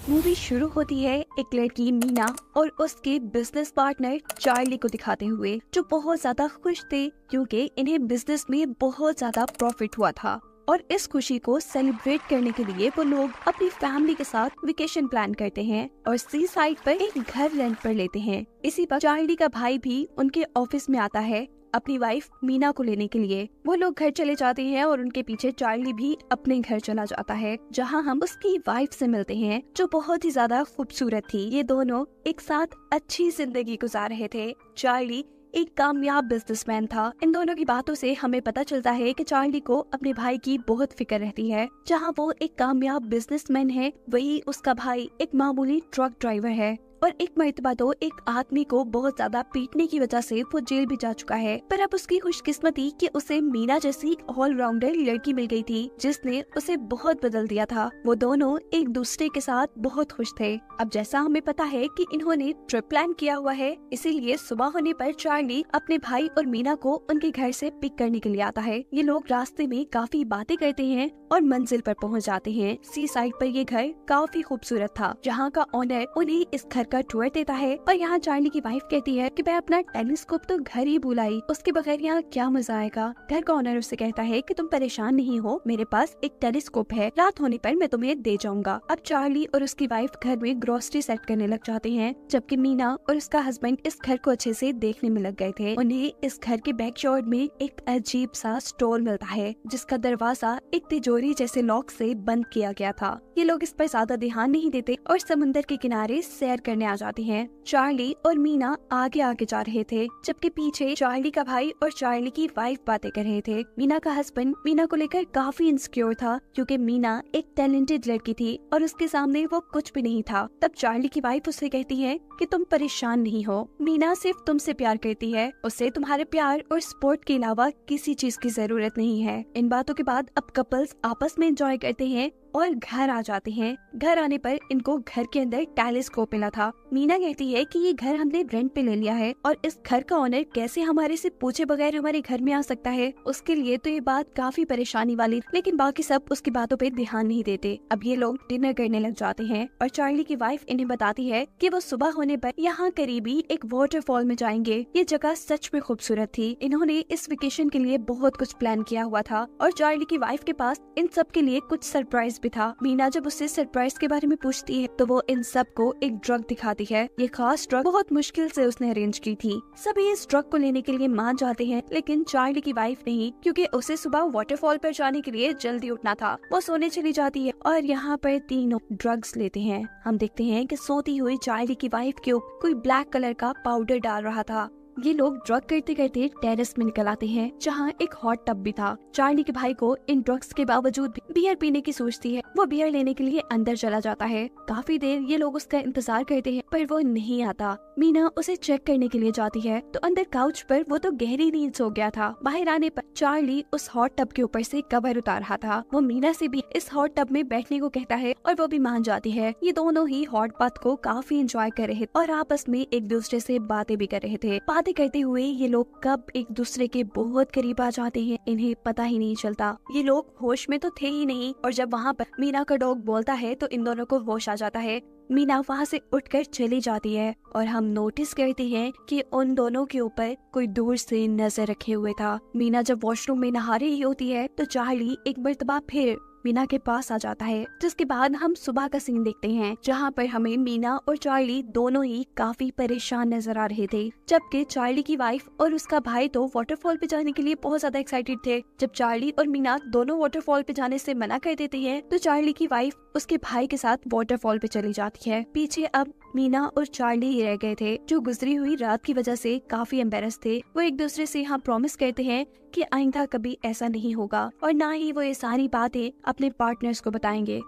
Movie शुरू होती है एक लड़की मीना और उसके बिजनेस पार्टनर चार्ली को दिखाते हुए, जो बहुत ज्यादा खुश थे क्योंकि इन्हें बिजनेस में बहुत ज्यादा प्रॉफिट हुआ था। और इस खुशी को सेलिब्रेट करने के लिए वो लोग अपनी फैमिली के साथ वेकेशन प्लान करते हैं और सी साइड पर एक घर रेंट पर लेते हैं। इसी पर चार्ली का भाई भी उनके ऑफिस में आता है अपनी वाइफ मीना को लेने के लिए। वो लोग घर चले जाते हैं और उनके पीछे चार्ली भी अपने घर चला जाता है, जहां हम उसकी वाइफ से मिलते हैं, जो बहुत ही ज्यादा खूबसूरत थी। ये दोनों एक साथ अच्छी जिंदगी गुजार रहे थे। चार्ली एक कामयाब बिजनेसमैन था। इन दोनों की बातों से हमें पता चलता है कि चार्ली को अपने भाई की बहुत फिक्र रहती है। जहां वो एक कामयाब बिजनेसमैन है, वही उसका भाई एक मामूली ट्रक ड्राइवर है। और एक मर्तबा तो एक आदमी को बहुत ज्यादा पीटने की वजह से वो जेल भी जा चुका है। पर अब उसकी खुशकिस्मती कि उसे मीना जैसी ऑलराउंडर लड़की मिल गई थी, जिसने उसे बहुत बदल दिया था। वो दोनों एक दूसरे के साथ बहुत खुश थे। अब जैसा हमें पता है कि इन्होंने ट्रिप प्लान किया हुआ है, इसीलिए सुबह होने पर चार्ली अपने भाई और मीना को उनके घर से पिक करने के लिए आता है। ये लोग रास्ते में काफी बातें करते हैं और मंजिल पर पहुंच जाते हैं। सी साइड पर ये घर काफी खूबसूरत था, जहाँ का ओनर उन्हें इस घर का टूर देता है। पर यहाँ चार्ली की वाइफ कहती है कि मैं अपना टेलीस्कोप तो घर ही भूल आई, उसके बगैर यहाँ क्या मजा आएगा। घर का ओनर उससे कहता है कि तुम परेशान नहीं हो, मेरे पास एक टेलीस्कोप है, रात होने पर मैं तुम्हें दे जाऊंगा। अब चार्ली और उसकी वाइफ घर में ग्रोसरी सेट करने लग जाते हैं, जबकि मीना और उसका हस्बैंड इस घर को अच्छे से देखने में लग गए थे। उन्हें इस घर के बैकयार्ड में एक अजीब सा स्टोर मिलता है, जिसका दरवाजा एक तिजोरी जैसे लॉक से बंद किया गया था। ये लोग इस पर ज्यादा ध्यान नहीं देते और समुद्र के किनारे सैर करने आ जाते हैं। चार्ली और मीना आगे आगे जा रहे थे, जबकि पीछे चार्ली का भाई और चार्ली की वाइफ बातें कर रहे थे। मीना का हस्बैंड मीना को लेकर काफी इनसिक्योर था, क्योंकि मीना एक टैलेंटेड लड़की थी और उसके सामने वो कुछ भी नहीं था। तब चार्ली की वाइफ उससे कहती है कि तुम परेशान नहीं हो, मीना सिर्फ तुमसे प्यार करती है, उसे तुम्हारे प्यार और सपोर्ट के अलावा किसी चीज की जरूरत नहीं है। इन बातों के बाद अब कपल्स आपस में एंजॉय करते हैं और घर आ जाते हैं। घर आने पर इनको घर के अंदर टेलीस्कोप मिला था। मीना कहती है कि ये घर हमने रेंट पे ले लिया है और इस घर का ओनर कैसे हमारे से पूछे बगैर हमारे घर में आ सकता है। उसके लिए तो ये बात काफी परेशानी वाली, लेकिन बाकी सब उसकी बातों पे ध्यान नहीं देते। अब ये लोग डिनर करने लग जाते हैं और चार्ली की वाइफ इन्हें बताती है कि वो सुबह होने पर यहाँ करीबी एक वाटरफॉल में जाएंगे। ये जगह सच में खूबसूरत थी। इन्होंने इस वेकेशन के लिए बहुत कुछ प्लान किया हुआ था और चार्ली की वाइफ के पास इन सब के लिए कुछ सरप्राइज भी था। मीना जब उससे सरप्राइज के बारे में पूछती है तो वो इन सब को एक ड्रग दिखाती है। ये खास ड्रग बहुत मुश्किल से उसने अरेंज की थी। सभी इस ड्रग को लेने के लिए मान जाते हैं, लेकिन चार्ली की वाइफ नहीं, क्योंकि उसे सुबह वाटरफॉल पर जाने के लिए जल्दी उठना था। वो सोने चली जाती है और यहाँ पर तीनों ड्रग्स लेते हैं। हम देखते हैं कि सोती हुई चार्ली की वाइफ के ऊपर कोई ब्लैक कलर का पाउडर डाल रहा था। ये लोग ड्रग करते करते टेरेस में निकल आते हैं, जहाँ एक हॉट टब भी था। चार्ली के भाई को इन ड्रग्स के बावजूद भी बियर पीने की सोचती है। वो बियर लेने के लिए अंदर चला जाता है। काफी देर ये लोग उसका इंतजार करते हैं, पर वो नहीं आता। मीना उसे चेक करने के लिए जाती है तो अंदर काउच पर वो तो गहरी नींद सो गया था। बाहर आने पर चार्ली उस हॉट टब के ऊपर से कवर उतार रहा था। वो मीना से भी इस हॉट टब में बैठने को कहता है और वो भी मान जाती है। ये दोनों ही हॉट बाथ को काफी एंजॉय कर रहे और आपस में एक दूसरे से बातें भी कर रहे थे। बातें करते हुए ये लोग कब एक दूसरे के बहुत करीब आ जाते हैं, इन्हें पता ही नहीं चलता। ये लोग होश में तो थे ही नहीं और जब वहाँ पर मीना का डॉग बोलता है तो इन दोनों को होश आ जाता है। मीना वहाँ से उठकर चली जाती है और हम नोटिस करते हैं कि उन दोनों के ऊपर कोई दूर से नजर रखे हुए था। मीना जब वॉशरूम में नहा रही होती है तो चार्ली एक मर्तबा फिर मीना के पास आ जाता है, जिसके बाद हम सुबह का सीन देखते हैं, जहाँ पर हमें मीना और चार्ली दोनों ही काफी परेशान नजर आ रहे थे। जबकि चार्ली की वाइफ और उसका भाई तो वाटरफॉल पे जाने के लिए बहुत ज्यादा एक्साइटेड थे। जब चार्ली और मीना दोनों वाटरफॉल पे जाने से मना कर देती है तो चार्ली की वाइफ उसके भाई के साथ वाटरफॉल पे चली जाती है। पीछे अब मीना और चार्ली ही रह गए थे, जो गुजरी हुई रात की वजह से काफी एम्बेरस थे। वो एक दूसरे से यहाँ प्रॉमिस करते हैं कि आइंदा कभी ऐसा नहीं होगा और ना ही वो ये सारी बातें अपने पार्टनर्स को बताएंगे।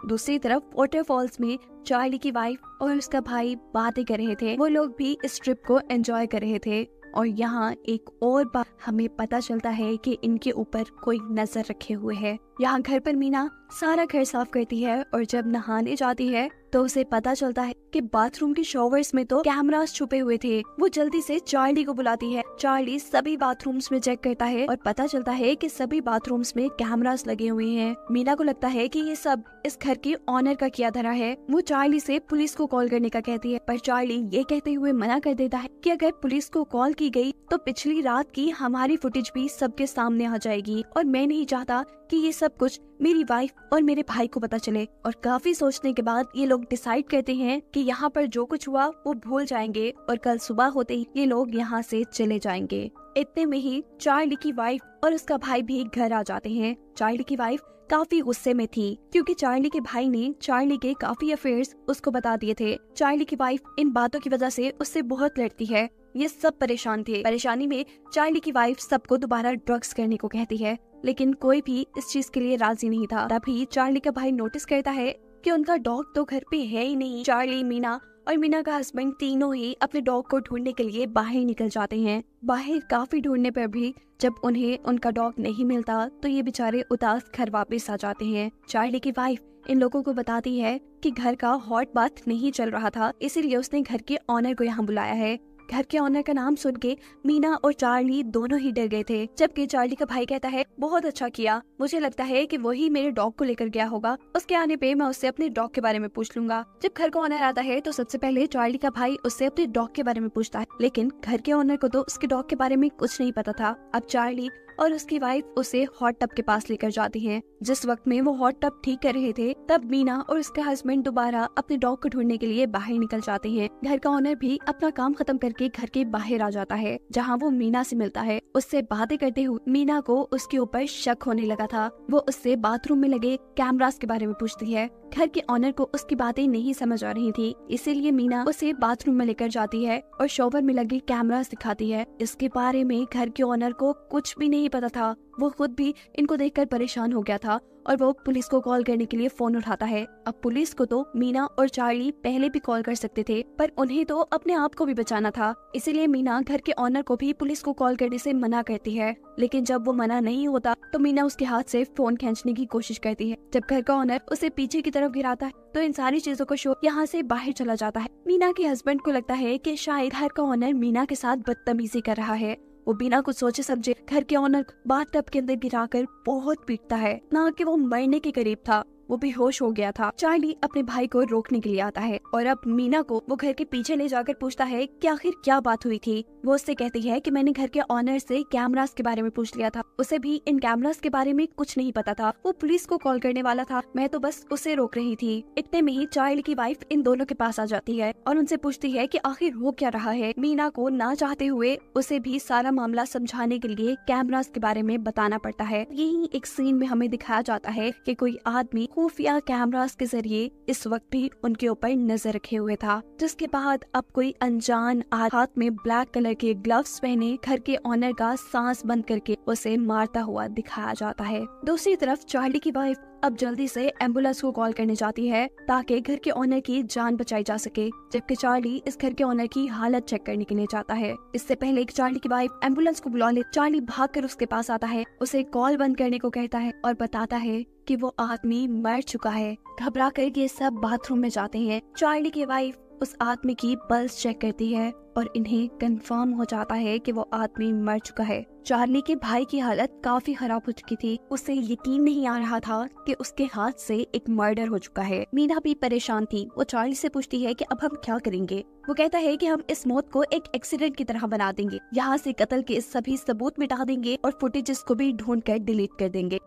दूसरी तरफ वाटरफॉल्स में चार्ली की वाइफ और उसका भाई बातें कर रहे थे। वो लोग भी इस ट्रिप को एंजॉय कर रहे थे और यहाँ एक और बात हमें पता चलता है कि इनके ऊपर कोई नजर रखे हुए है। यहाँ घर पर मीना सारा घर साफ करती है और जब नहाने जाती है तो उसे पता चलता है कि बाथरूम के शॉवर्स में तो कैमरास छुपे हुए थे। वो जल्दी से चार्ली को बुलाती है। चार्ली सभी बाथरूम्स में चेक करता है और पता चलता है कि सभी बाथरूम्स में कैमरास लगे हुए हैं। मीना को लगता है कि ये सब इस घर के ऑनर का किया धरा है। वो चार्ली से पुलिस को कॉल करने का कहती है, पर चार्ली ये कहते हुए मना कर देता है कि अगर पुलिस को कॉल की गई तो पिछली रात की हमारी फुटेज भी सबके सामने आ जाएगी और मैं नहीं चाहता कि ये सब कुछ मेरी वाइफ और मेरे भाई को पता चले। और काफी सोचने के बाद ये लोग डिसाइड करते हैं कि यहाँ पर जो कुछ हुआ वो भूल जाएंगे और कल सुबह होते ही ये लोग यहाँ से चले जाएंगे। इतने में ही चार्ली की वाइफ और उसका भाई भी घर आ जाते हैं। चार्ली की वाइफ काफी गुस्से में थी क्योंकि चार्ली के भाई ने चार्ली के काफी अफेयर्स उसको बता दिए थे। चार्ली की वाइफ इन बातों की वजह से उससे बहुत लड़ती है। ये सब परेशान थे। परेशानी में चार्ली की वाइफ सबको दोबारा ड्रग्स करने को कहती है, लेकिन कोई भी इस चीज के लिए राजी नहीं था। तभी चार्ली का भाई नोटिस करता है कि उनका डॉग तो घर पे है ही नहीं। चार्ली, मीना और मीना का हस्बैंड तीनों ही अपने डॉग को ढूंढने के लिए बाहर निकल जाते हैं। बाहर काफी ढूंढने पर भी जब उन्हें उनका डॉग नहीं मिलता तो ये बेचारे उदास घर वापस आ जाते हैं। चार्ली की वाइफ इन लोगों को बताती है कि घर का हॉट बाथ नहीं चल रहा था, इसीलिए उसने घर के ऑनर को यहाँ बुलाया है। घर के ऑनर का नाम सुन के मीना और चार्ली दोनों ही डर गए थे, जबकि चार्ली का भाई कहता है, बहुत अच्छा किया, मुझे लगता है कि वही मेरे डॉग को लेकर गया होगा। उसके आने पे मैं उससे अपने डॉग के बारे में पूछ लूंगा। जब घर का ऑनर आता है तो सबसे पहले चार्ली का भाई उससे अपने डॉग के बारे में पूछता है, लेकिन घर के ऑनर को तो उसके डॉग के बारे में कुछ नहीं पता था। अब चार्ली और उसकी वाइफ उसे हॉट टब के पास लेकर जाती हैं। जिस वक्त में वो हॉट टब ठीक कर रहे थे तब मीना और उसका हस्बैंड दोबारा अपने डॉग को ढूंढने के लिए बाहर निकल जाते हैं। घर का ऑनर भी अपना काम खत्म करके घर के बाहर आ जाता है, जहाँ वो मीना से मिलता है। उससे बातें करते हुए मीना को उसके ऊपर शक होने लगा था। वो उससे बाथरूम में लगे कैमरास के बारे में पूछती है। घर के ऑनर को उसकी बातें नहीं समझ आ रही थी, इसीलिए मीना उसे बाथरूम में लेकर जाती है और शॉवर में लगे कैमरास दिखाती है। इसके बारे में घर के ऑनर को कुछ भी नहीं पता था। वो खुद भी इनको देखकर परेशान हो गया था और वो पुलिस को कॉल करने के लिए फोन उठाता है। अब पुलिस को तो मीना और चार्ली पहले भी कॉल कर सकते थे, पर उन्हें तो अपने आप को भी बचाना था, इसीलिए मीना घर के ऑनर को भी पुलिस को कॉल करने से मना करती है। लेकिन जब वो मना नहीं होता तो मीना उसके हाथ से फोन खींचने की कोशिश करती है। जब घर का ऑनर उसे पीछे की तरफ गिराता है तो इन सारी चीजों को शो यहाँ से बाहर चला जाता है। मीना के हस्बैंड को लगता है कि शायद घर का ऑनर मीना के साथ बदतमीजी कर रहा है। वो बिना कुछ सोचे समझे घर के ऑनर बाथटब के अंदर गिराकर बहुत पीटता है, ना कि वो मरने के करीब था, वो बेहोश हो गया था। चार्ली अपने भाई को रोकने के लिए आता है और अब मीना को वो घर के पीछे ले जाकर पूछता है कि आखिर क्या बात हुई थी। वो उससे कहती है कि मैंने घर के ऑनर से कैमरास के बारे में पूछ लिया था, उसे भी इन कैमरास के बारे में कुछ नहीं पता था। वो पुलिस को कॉल करने वाला था, मैं तो बस उसे रोक रही थी। इतने में ही चार्ली की वाइफ इन दोनों के पास आ जाती है और उनसे पूछती है कि आखिर हो क्या रहा है। मीना को ना चाहते हुए उसे भी सारा मामला समझाने के लिए कैमरास के बारे में बताना पड़ता है। यही एक सीन में हमें दिखाया जाता है कि कोई आदमी खुफिया कैमरास के जरिए इस वक्त भी उनके ऊपर नजर रखे हुए था, जिसके बाद अब कोई अनजान हाथ में ब्लैक कलर के ग्लव्स पहने घर के ऑनर का सांस बंद करके उसे मारता हुआ दिखाया जाता है। दूसरी तरफ चार्ली की वाइफ अब जल्दी से एम्बुलेंस को कॉल करने जाती है ताकि घर के ऑनर की जान बचाई जा सके, जबकि चार्ली इस घर के ऑनर की हालत चेक करने के लिए जाता है। इससे पहले चार्ली की वाइफ एम्बुलेंस को बुला ले, चार्ली भागकर उसके पास आता है, उसे कॉल बंद करने को कहता है और बताता है कि वो आदमी मर चुका है। घबरा कर ये सब बाथरूम में जाते हैं। चार्ली की वाइफ उस आदमी की पल्स चेक करती है और इन्हें कंफर्म हो जाता है कि वो आदमी मर चुका है। चार्ली के भाई की हालत काफी खराब हो चुकी थी, उसे यकीन नहीं आ रहा था कि उसके हाथ से एक मर्डर हो चुका है। मीना भी परेशान थी, वो चार्ली से पूछती है कि अब हम क्या करेंगे। वो कहता है कि हम इस मौत को एक एक्सीडेंट की तरह बना देंगे, यहाँ से कत्ल के सभी सबूत मिटा देंगे और फुटेजेस को भी ढूंढ कर डिलीट कर देंगे।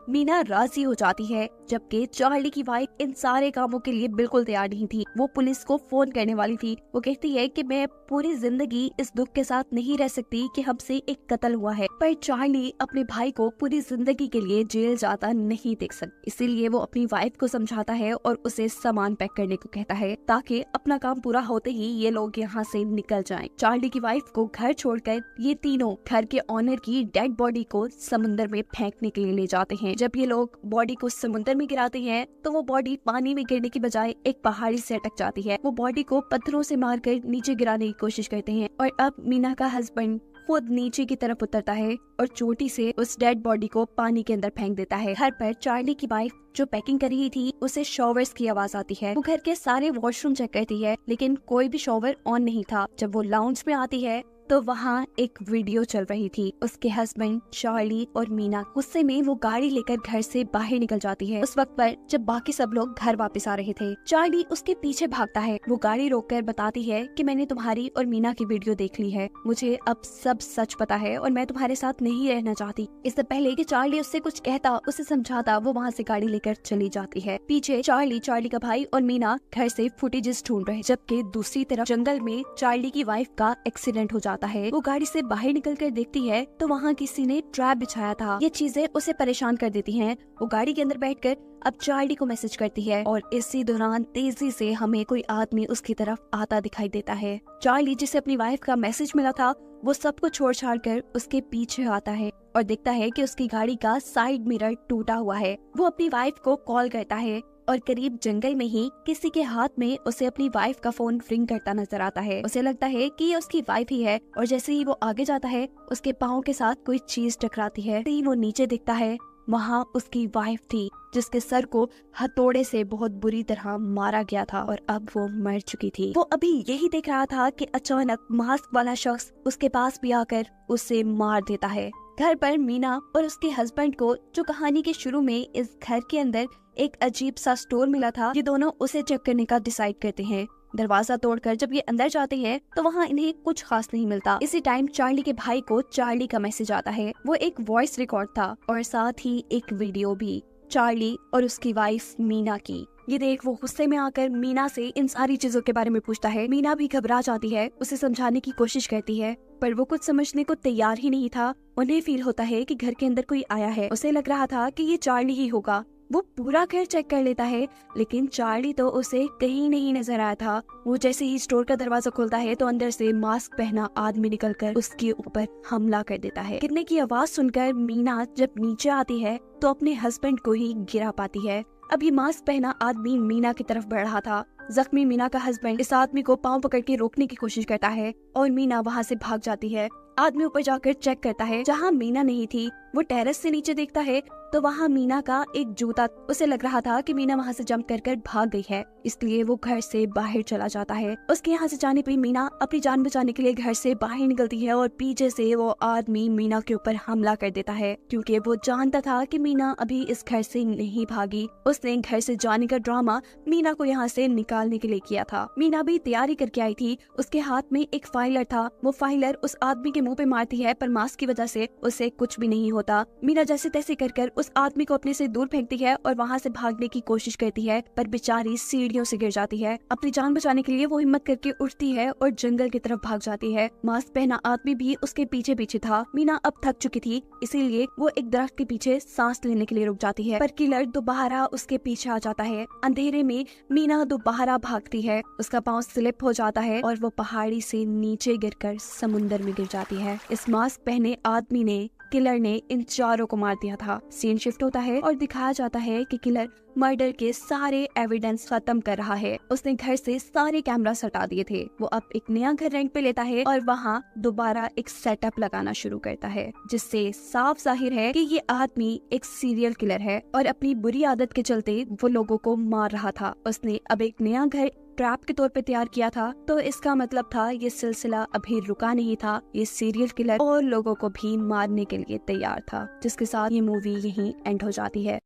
मीना राजी हो जाती है, जबकि चार्ली की वाइफ इन सारे कामों के लिए बिल्कुल तैयार नहीं थी। वो पुलिस को फोन करने वाली थी। वो कहती है कि मैं पूरी जिंदगी इस दुख के साथ नहीं रह सकती कि हमसे एक कत्ल हुआ है, पर चार्ली अपने भाई को पूरी जिंदगी के लिए जेल जाता नहीं देख सकती। इसीलिए वो अपनी वाइफ को समझाता है और उसे सामान पैक करने को कहता है ताकि अपना काम पूरा होते ही ये लोग यहाँ से निकल जाएं। चार्ली की वाइफ को घर छोड़कर ये तीनों घर के ऑनर की डेड बॉडी को समुद्र में फेंकने के लिए ले जाते हैं। जब ये लोग बॉडी को समुद्र में गिराते हैं तो वो बॉडी पानी में गिरने की बजाय एक पहाड़ी से अटक जाती है। वो बॉडी को पत्थरों से मारकर नीचे गिराने की कोशिश करते हैं और अब मीना का हस्बैंड खुद नीचे की तरफ उतरता है और चोटी से उस डेड बॉडी को पानी के अंदर फेंक देता है। घर पर चार्ली की वाइफ जो पैकिंग कर रही थी उसे शॉवर्स की आवाज आती है। वो घर के सारे वॉशरूम चेक करती है लेकिन कोई भी शॉवर ऑन नहीं था। जब वो लाउंज में आती है तो वहाँ एक वीडियो चल रही थी। उसके हस्बैंड चार्ली और मीना गुस्से में वो गाड़ी लेकर घर से बाहर निकल जाती है। उस वक्त पर जब बाकी सब लोग घर वापस आ रहे थे, चार्ली उसके पीछे भागता है। वो गाड़ी रोककर बताती है कि मैंने तुम्हारी और मीना की वीडियो देख ली है, मुझे अब सब सच पता है और मैं तुम्हारे साथ नहीं रहना चाहती। इससे पहले कि चार्ली उससे कुछ कहता, उसे समझाता, वो वहाँ से गाड़ी लेकर चली जाती है। पीछे चार्ली का भाई और मीना घर से फुटेजेस ढूंढ रहे, जबकि दूसरी तरफ जंगल में चार्ली की वाइफ का एक्सीडेंट हो जाता है। वो गाड़ी से बाहर निकलकर देखती है तो वहाँ किसी ने ट्रैप बिछाया था। ये चीजें उसे परेशान कर देती हैं। वो गाड़ी के अंदर बैठकर अब चार्ली को मैसेज करती है और इसी दौरान तेजी से हमें कोई आदमी उसकी तरफ आता दिखाई देता है। चार्ली जिसे अपनी वाइफ का मैसेज मिला था वो सब कुछ छोड़ छाड़ कर उसके पीछे आता है और देखता है कि उसकी गाड़ी का साइड मिरर टूटा हुआ है। वो अपनी वाइफ को कॉल करता है और करीब जंगल में ही किसी के हाथ में उसे अपनी वाइफ का फोन रिंग करता नजर आता है। उसे लगता है कि ये उसकी वाइफ ही है और जैसे ही वो आगे जाता है उसके पाँव के साथ कोई चीज टकराती है। वो नीचे देखता है, वहाँ उसकी वाइफ थी जिसके सर को हथौड़े से बहुत बुरी तरह मारा गया था और अब वो मर चुकी थी। वो अभी यही देख रहा था कि अचानक मास्क वाला शख्स उसके पास भी आकर उसे मार देता है। घर पर मीना और उसके हस्बैंड को जो कहानी के शुरू में इस घर के अंदर एक अजीब सा स्टोर मिला था, ये दोनों उसे चेक करने का डिसाइड करते हैं। दरवाजा तोड़कर जब ये अंदर जाते हैं तो वहाँ इन्हें कुछ खास नहीं मिलता। इसी टाइम चार्ली के भाई को चार्ली का मैसेज आता है। वो एक वॉइस रिकॉर्ड था और साथ ही एक वीडियो भी, चार्ली और उसकी वाइफ मीना की। ये देख वो गुस्से में आकर मीना से इन सारी चीजों के बारे में पूछता है। मीना भी घबरा जाती है, उसे समझाने की कोशिश करती है पर वो कुछ समझने को तैयार ही नहीं था। उन्हें फील होता है कि घर के अंदर कोई आया है। उसे लग रहा था कि ये चार्ली ही होगा। वो पूरा घर चेक कर लेता है लेकिन चार्ली तो उसे कहीं नहीं नजर आया था। वो जैसे ही स्टोर का दरवाजा खोलता है तो अंदर से मास्क पहना आदमी निकलकर उसके ऊपर हमला कर देता है। गिरने की आवाज सुनकर मीना जब नीचे आती है तो अपने हस्बैंड को ही गिरा पाती है। अब ये मास्क पहना आदमी मीना की तरफ बढ़ रहा था। जख्मी मीना का हस्बैंड इस आदमी को पांव पकड़ के रोकने की कोशिश करता है और मीना वहाँ से भाग जाती है। आदमी ऊपर जाकर चेक करता है जहाँ मीना नहीं थी। वो टेरेस से नीचे देखता है तो वहाँ मीना का एक जूता, उसे लग रहा था कि मीना वहाँ से जंप कर भाग गई है, इसलिए वो घर से बाहर चला जाता है। उसके यहाँ से जाने पे मीना अपनी जान बचाने के लिए घर से बाहर निकलती है और पीछे से वो आदमी मीना के ऊपर हमला कर देता है क्योंकि वो जानता था कि मीना अभी इस घर से नहीं भागी। उसने घर से जाने का ड्रामा मीना को यहाँ से निकालने के लिए किया था। मीना भी तैयारी करके आई थी। उसके हाथ में एक फाइलर था। वो फाइलर उस आदमी के मुंह पे मारती है पर मास्क की वजह से उसे कुछ भी नहीं होता। मीना जैसे तैसे कर उस आदमी को अपने से दूर फेंकती है और वहाँ से भागने की कोशिश करती है पर बेचारी सीढ़ियों से गिर जाती है। अपनी जान बचाने के लिए वो हिम्मत करके उठती है और जंगल की तरफ भाग जाती है। मास्क पहना आदमी भी उसके पीछे पीछे था। मीना अब थक चुकी थी, इसीलिए वो एक दरख्त के पीछे सांस लेने के लिए रुक जाती है पर किलर दोबारा उसके पीछे आ जाता है। अंधेरे में मीना दोबारा भागती है, उसका पाँव स्लिप हो जाता है और वो पहाड़ी से नीचे गिरकर समुंदर में गिर जाती है। इस मास्क पहने आदमी ने, किलर ने इन चारों को मार दिया था। सीन शिफ्ट होता है और दिखाया जाता है कि किलर मर्डर के सारे एविडेंस खत्म कर रहा है। उसने घर से सारे कैमरास हटा दिए थे। वो अब एक नया घर रेंट पे लेता है और वहाँ दोबारा एक सेटअप लगाना शुरू करता है जिससे साफ जाहिर है कि ये आदमी एक सीरियल किलर है और अपनी बुरी आदत के चलते वो लोगों को मार रहा था। उसने अब एक नया घर ट्रैप के तौर पे तैयार किया था, तो इसका मतलब था ये सिलसिला अभी रुका नहीं था। ये सीरियल किलर और लोगों को भी मारने के लिए तैयार था, जिसके साथ ये मूवी यहीं एंड हो जाती है।